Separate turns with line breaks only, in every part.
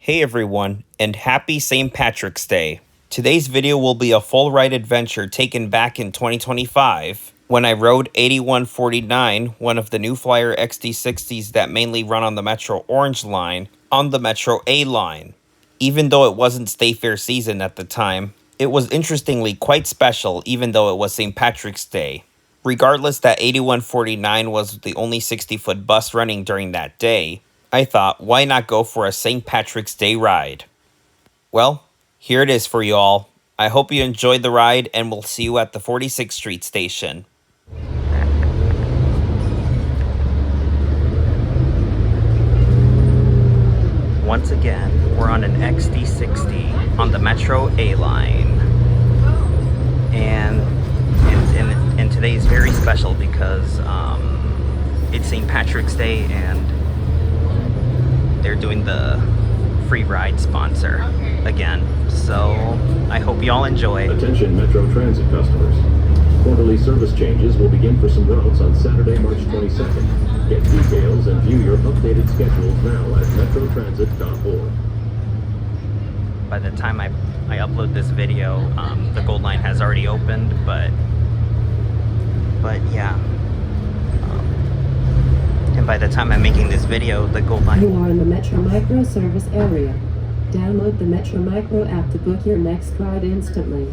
Hey everyone, and happy St. Patrick's Day. Today's video will be a full ride adventure taken back in 2025 when I rode 8149, one of the New Flyer XD60s that mainly run on the Metro Orange line, on the Metro A line. Even though it wasn't Stay Fair season at the time, it was interestingly quite special even though it was St. Patrick's Day. Regardless that 8149 was the only 60-foot bus running during that day, I thought, why not go for a St. Patrick's Day ride? Well, here it is for you all. I hope you enjoyed the ride, and we'll see you at the 46th Street station. Once again, we're on an XD60 on the Metro A line. And today is very special because it's St. Patrick's Day and they're doing the free ride sponsor again. So I hope y'all enjoy.
Attention Metro Transit customers. Quarterly service changes will begin for some routes on Saturday, March 22nd. Get details and view your updated schedules now at metrotransit.org.
By the time I upload this video, the Gold Line has already opened, but yeah. And by the time I'm making this video, the Gold Line...
You are in the Metro Micro service area. Download the Metro Micro app to book your next ride instantly.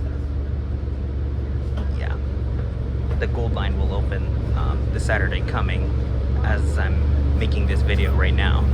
Yeah. The Gold Line will open the Saturday coming as I'm making this video right now.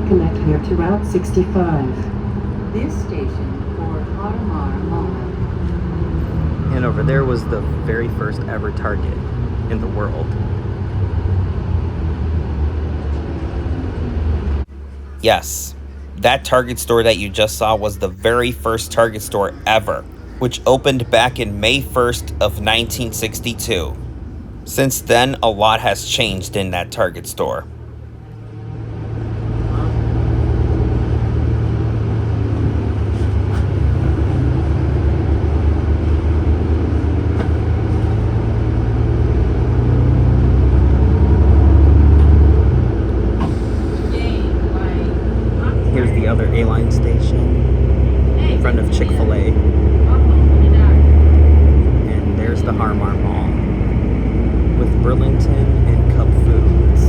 Connect here to Route 65.
This station for Harmar Mall.
And over there was the very first ever Target in the world. Yes, that Target store that you just saw was the very first Target store ever, which opened back in May 1st of 1962. Since then, a lot has changed in that Target store. Here's the other A-Line station in front of Chick-fil-A. And there's the Harmar Mall with Burlington and Cub Foods.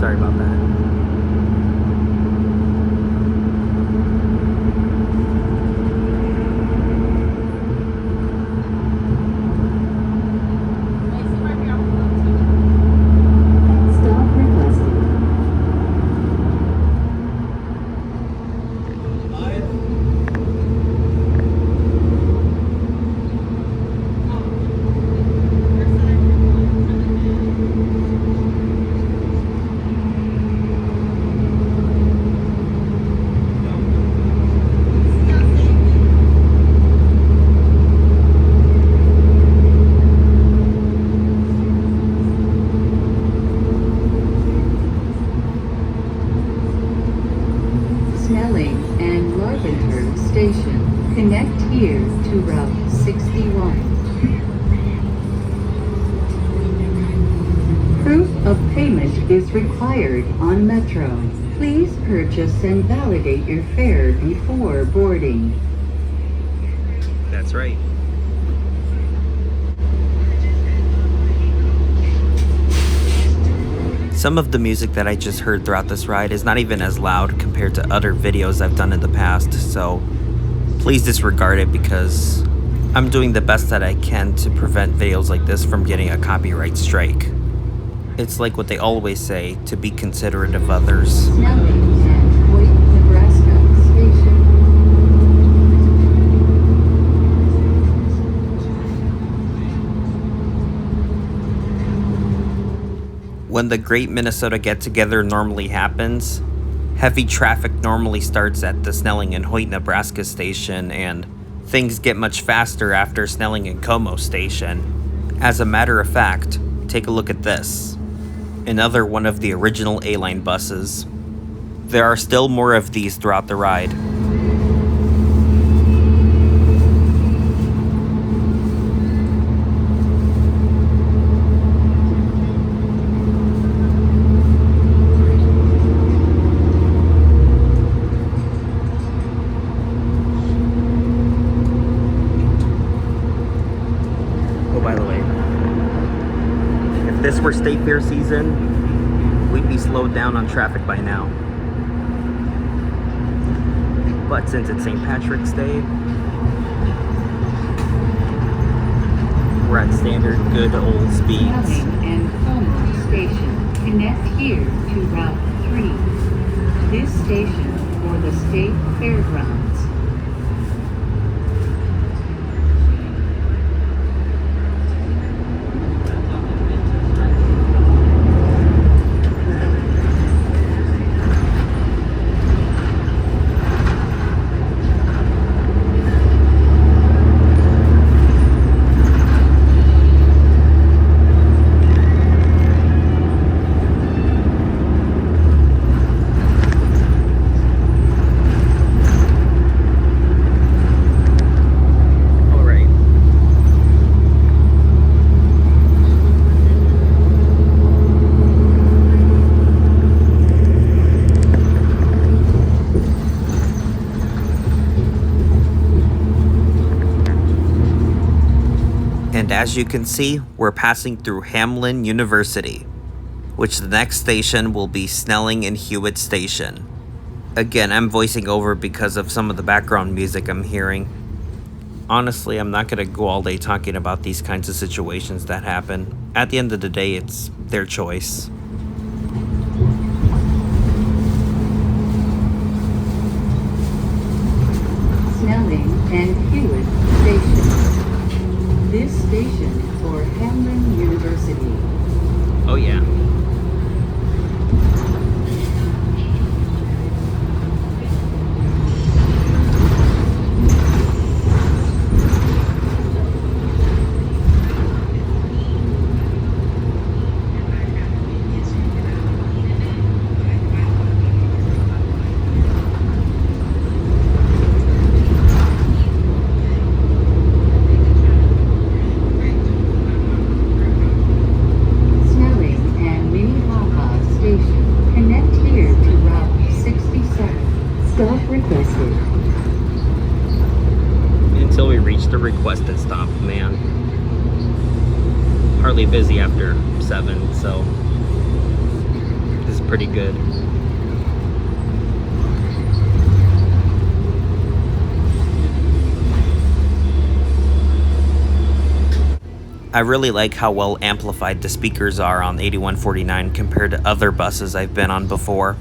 Sorry about that.
is required on Metro. Please purchase and validate your fare before boarding.
That's right. Some of the music that I just heard throughout this ride is not even as loud compared to other videos I've done in the past, so please disregard it because I'm doing the best that I can to prevent videos like this from getting a copyright strike. It's like what they always say, to be considerate of others.
Snelling and Hoyt, Nebraska Station.
When the Great Minnesota Get-Together normally happens, heavy traffic normally starts at the Snelling and Hoyt, Nebraska station, and things get much faster after Snelling and Como station. As a matter of fact, take a look at this. Another one of the original A-Line buses. There are still more of these throughout the ride. By the way, if this were state fair season, we'd be slowed down on traffic by now. But since it's St. Patrick's Day, we're at standard good old speeds.
Snelling and Como Station. Connect here to Route 3. This station for the State Fairgrounds.
And as you can see, we're passing through Hamlin University, which the next station will be Snelling and Hewitt Station. Again, I'm voicing over because of some of the background music I'm hearing. Honestly, I'm not going to go all day talking about these kinds of situations that happen. At the end of the day, it's their choice.
Snelling and Hewitt Station. This station for Hamlin University.
Oh yeah. Until we reach the requested stop, man. Hardly busy after 7, so this is pretty good. I really like how well amplified the speakers are on 8149 compared to other buses I've been on before.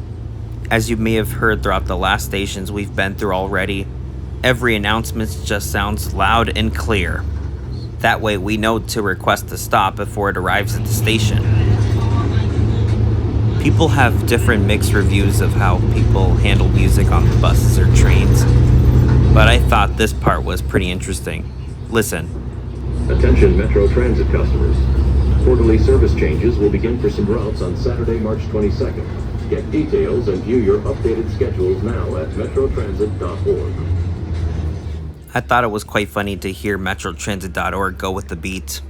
As you may have heard throughout the last stations we've been through already, every announcement just sounds loud and clear. That way we know to request a stop before it arrives at the station. People have different mixed reviews of how people handle music on buses or trains, but I thought this part was pretty interesting. Listen.
Attention Metro Transit customers. Quarterly service changes will begin for some routes on Saturday, March 22nd. Get details and view your updated schedules now at metrotransit.org.
I thought it was quite funny to hear metrotransit.org go with the beat.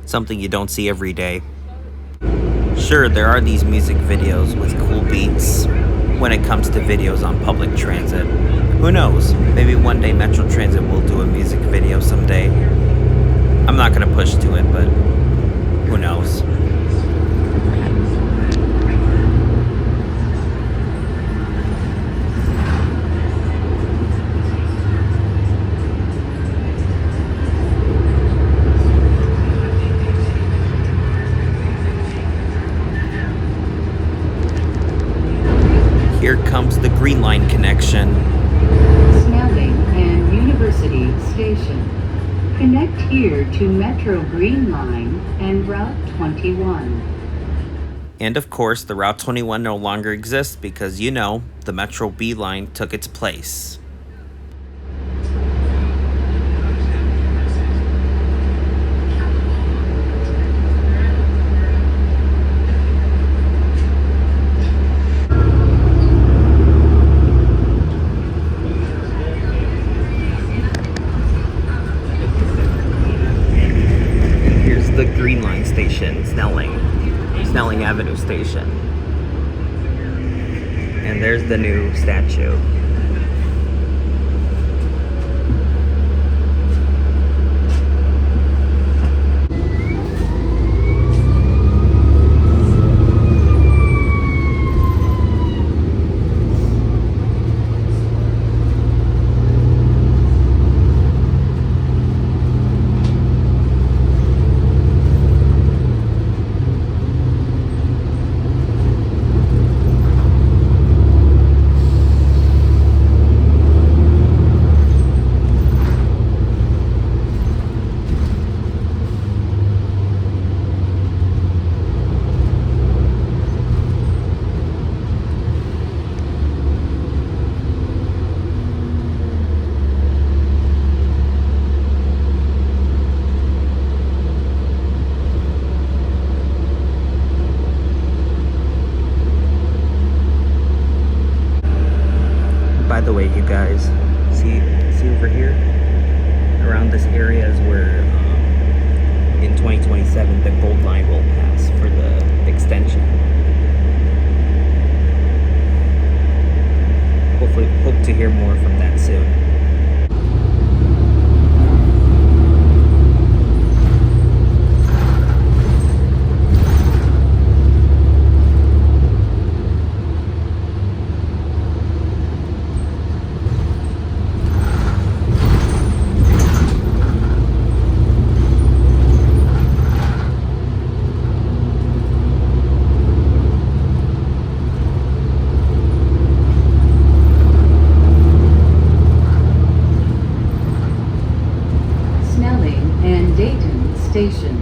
Something you don't see every day. Sure, there are these music videos with cool beats when it comes to videos on public transit. Who knows? Maybe one day Metro Transit will do a music video someday. I'm not gonna push to it, but who knows? Here comes the Green Line connection.
Snelling and University Station. Connect here to Metro Green Line and Route 21.
And of course, the Route 21 no longer exists because, you know, the Metro B line took its place. Here's the Green Line station, Snelling Avenue station. And there's the new statue. By the way, you guys, see over here? Around this area is where in 2027 the Gold Line will pass for the extension. Hopefully, hope to hear more from that soon.
Snelling and Dayton Station.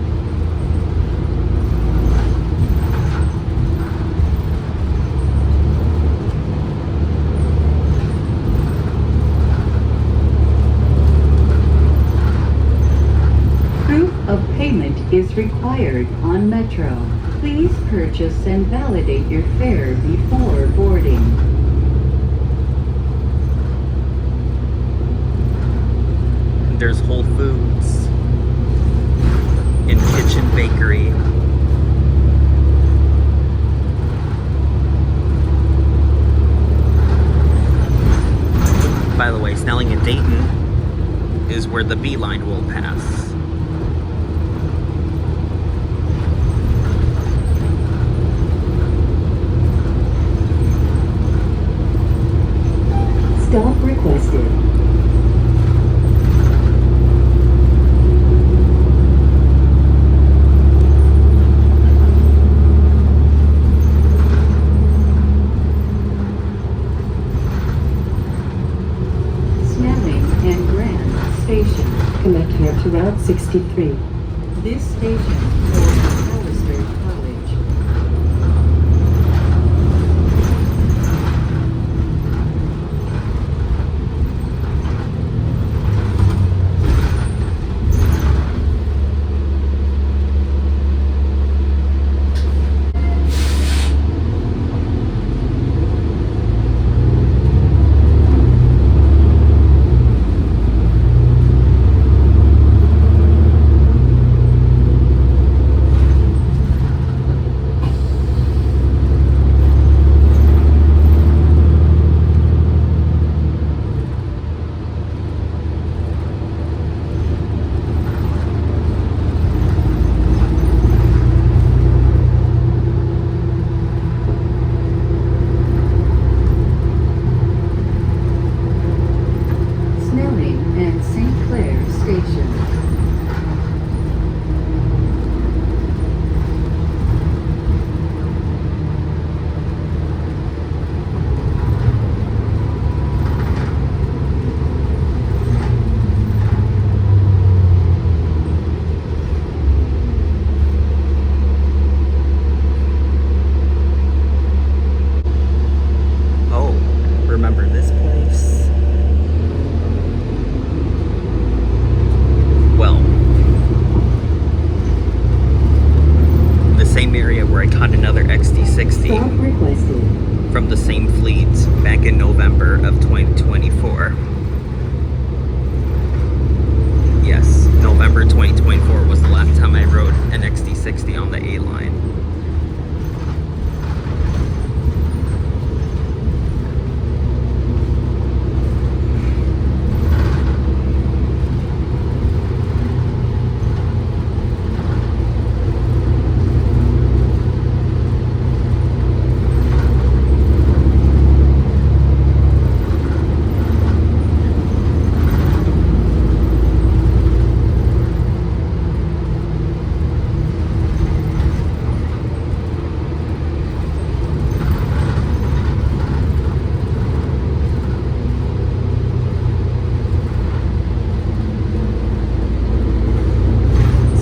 Proof of payment is required on Metro. Please purchase and validate your fare before boarding.
There's Whole Foods and Kitchen Bakery. By the way, Snelling and Dayton is where the B line will pass.
Stop requested. Connect here to Route 63.
This station is Hollister College.
area where I caught another XD60
Stop requested.
from the same fleet back in November of 2024. Yes, November 2024 was the last time I rode an XD60 on the A line.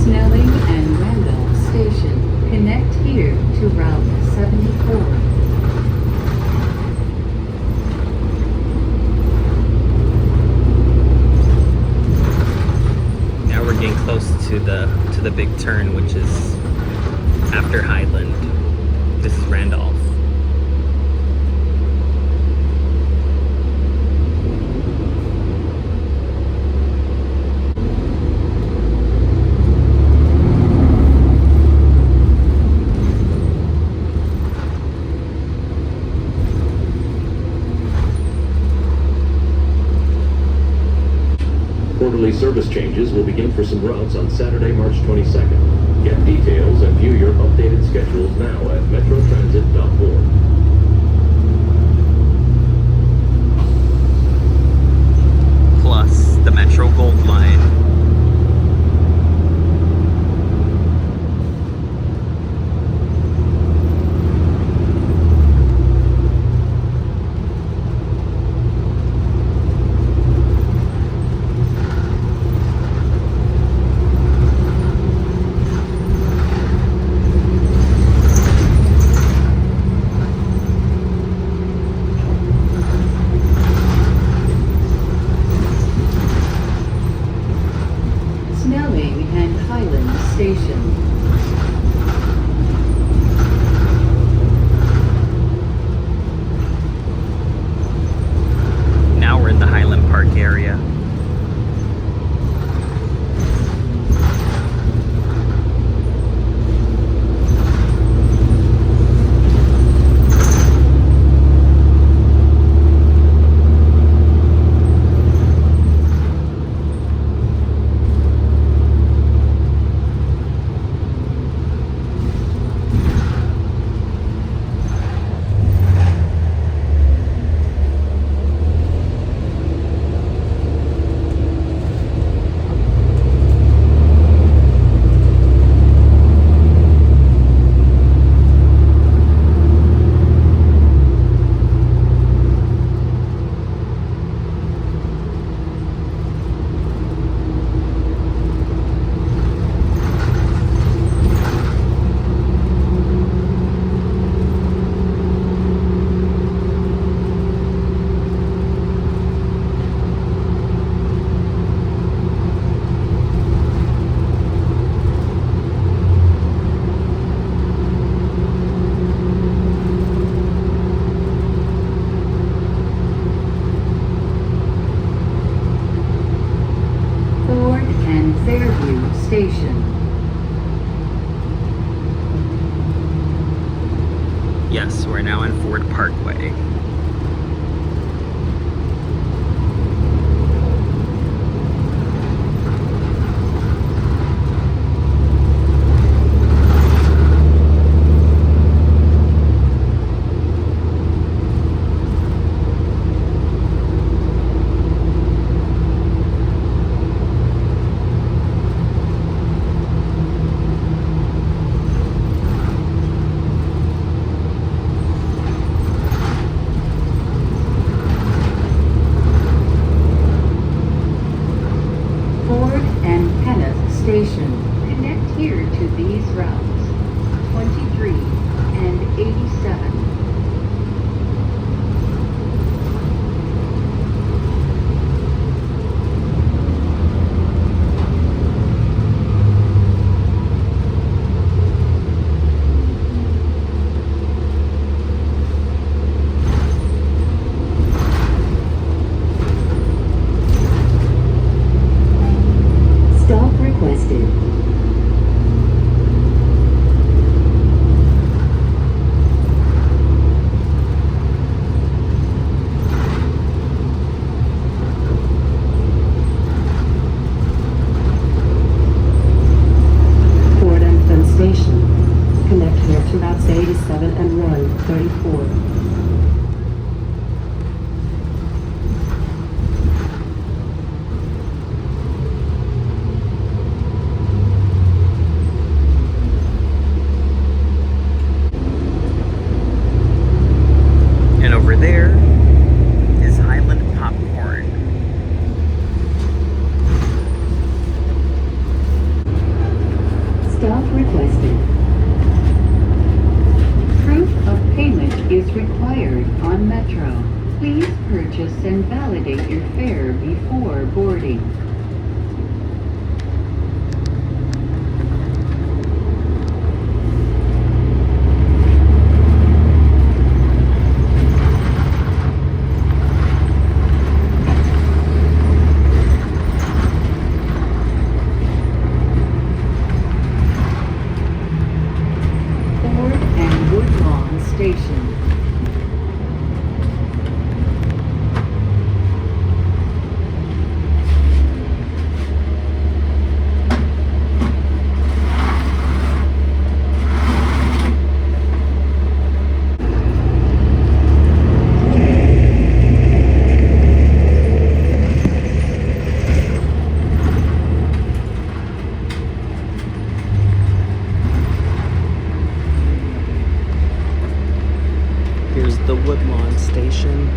Snelling and Randolph Station. Connect here to Route 74.
Now we're getting close to the big turn, which is after Highland. This is Randolph.
Quarterly service changes will begin for some routes on Saturday, March 22nd. Get details and view your updated schedules now at metrotransit.org.
Plus the Metro Gold Line.
Snelling and Highland Station.
Now we're in the Highland Park area.
Fairview Station.
Yes, we're now in Ford Parkway.
137 and 134.
And over there is Highland Popcorn.
Stop requested.
Proof of payment is required on Metro. Please purchase and validate your fare before boarding. Ford and Woodlawn Station.
Here's the Woodlawn Station.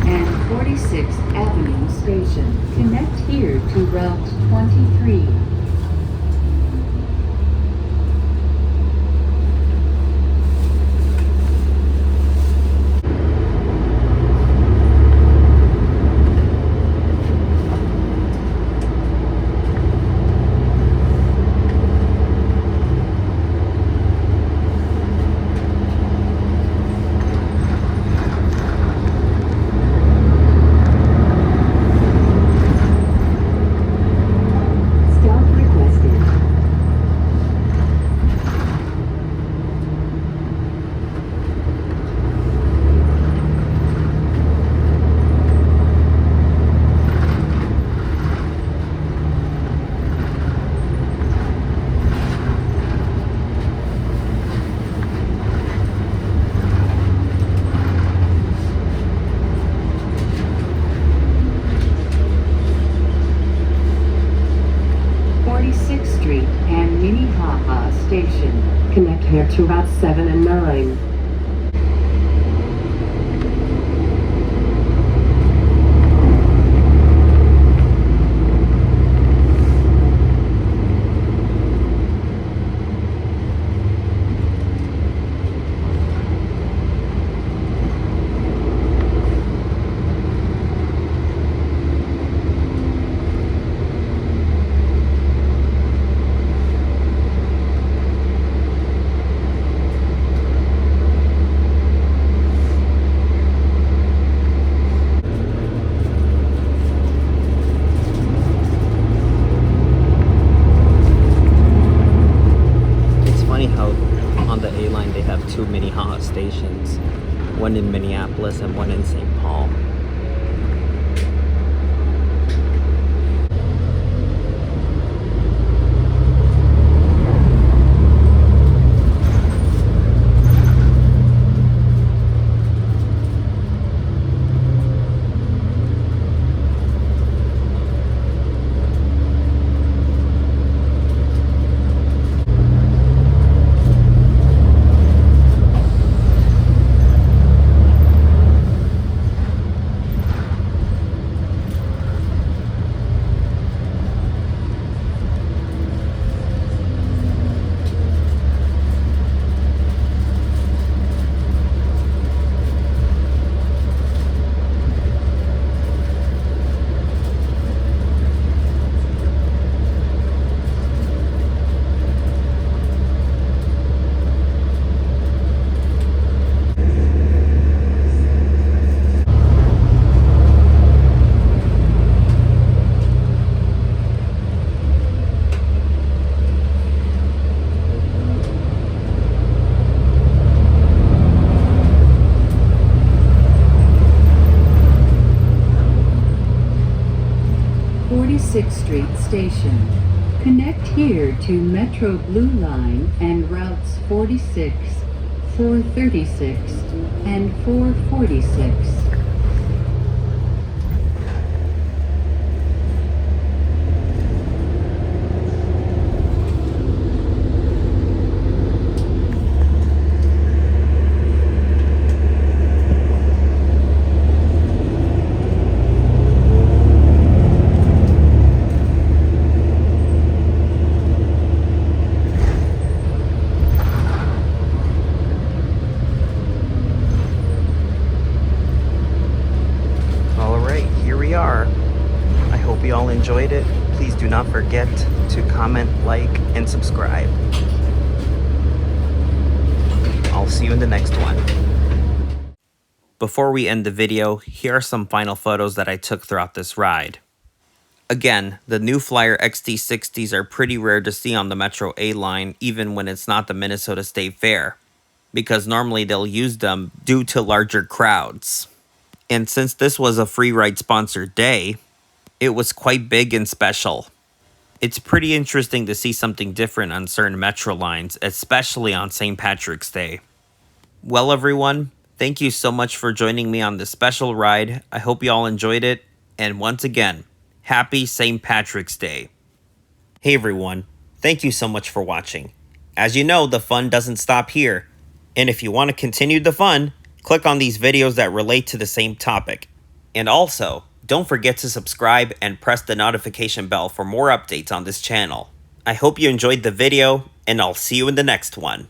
And 46th Avenue Station. Connect here to Route 23.
Stop requested.
Street and Minnehaha Station.
Connect here to Route 7 and 9.
It's funny how on the A line they have two Minnehaha stations, one in Minneapolis and one in St. Paul.
6th Street Station. Connect here to Metro Blue Line and routes 46, 436, and 446.
Alright, here we are. I hope you all enjoyed it. Please do not forget to comment, like, and subscribe. I'll see you in the next one. Before we end the video, here are some final photos that I took throughout this ride. Again, the New Flyer XD60s are pretty rare to see on the Metro A line even when it's not the Minnesota State Fair, because normally they'll use them due to larger crowds. And since this was a free ride sponsored day, it was quite big and special. It's pretty interesting to see something different on certain Metro lines, especially on St. Patrick's Day. Well, everyone, thank you so much for joining me on this special ride. I hope you all enjoyed it. And once again, happy St. Patrick's Day. Hey everyone, thank you so much for watching. As you know, the fun doesn't stop here. And if you want to continue the fun, click on these videos that relate to the same topic. And also, don't forget to subscribe and press the notification bell for more updates on this channel. I hope you enjoyed the video, and I'll see you in the next one.